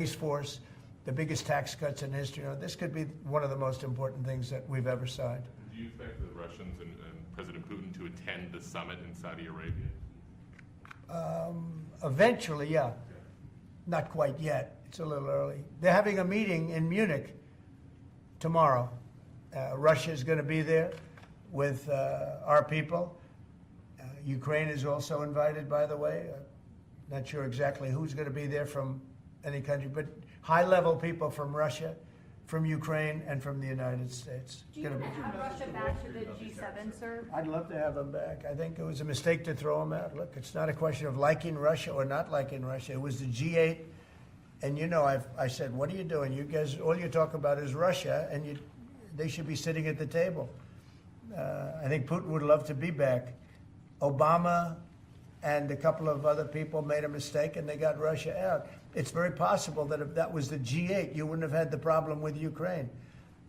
police force, the biggest tax cuts in history. This could be one of the most important things that we've ever signed. Do you expect the Russians and President Putin to attend the summit in Saudi Arabia? Eventually, yeah. Not quite yet. It's a little early. They're having a meeting in Munich tomorrow. Russia is going to be there with our people. Ukraine is also invited, by the way. Not sure exactly who's going to be there from any country, but high-level people from Russia, from Ukraine, and from the United States. Do you want to have Russia back to the G7, sir? I'd love to have them back. I think it was a mistake to throw them out. Look, it's not a question of liking Russia or not liking Russia. It was the G8, and I said, what are you doing? You guys, all you talk about is Russia, and they should be sitting at the table. I think Putin would love to be back. Obama and a couple of other people made a mistake, and they got Russia out. It's very possible that if that was the G8, you wouldn't have had the problem with Ukraine.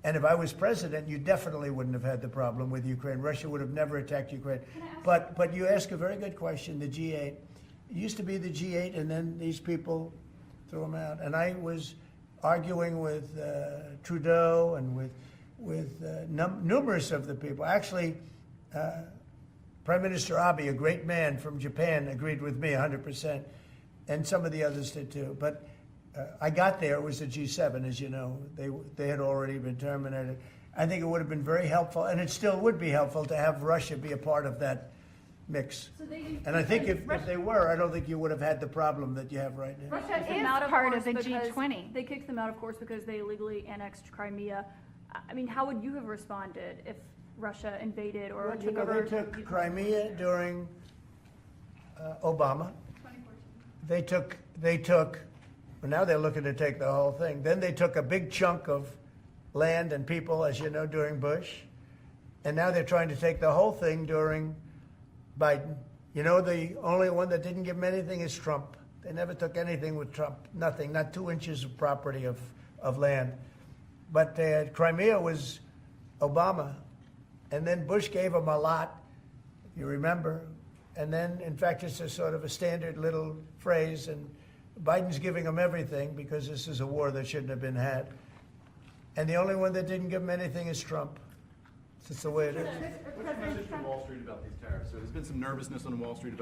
And if I was president, you definitely wouldn't have had the problem with Ukraine. Russia would have never attacked Ukraine. But you ask a very good question, the G8. It used to be the G8, and then these people threw them out. And I was arguing with Trudeau and with numerous of the people. Actually, Prime Minister Abe, a great man from Japan, agreed with me 100%, and some of the others did too. But I got there, it was the G7, as you know. They had already been terminated. I think it would have been very helpful, and it still would be helpful to have Russia be a part of that mix. And I think if they were, I don't think you would have had the problem that you have right now. Russia is part of the G20. They kicked them out, of course, because they illegally annexed Crimea. I mean, how would you have responded if Russia invaded or took over? They took Crimea during Obama. 2014. They took, well, now they're looking to take the whole thing. Then they took a big chunk of land and people, as you know, during Bush. And now they're trying to take the whole thing during Biden. You know, the only one that didn't give them anything is Trump. They never took anything with Trump, nothing, not 2 inches of property of land. But Crimea was Obama. And then Bush gave them a lot, if you remember. And then, in fact, it's a sort of a standard little phrase, and Biden's giving them everything because this is a war that shouldn't have been had. And the only one that didn't give them anything is Trump. It's just the way it is. What's your message to Wall Street about these tariffs? So there's been some nervousness on Wall Street about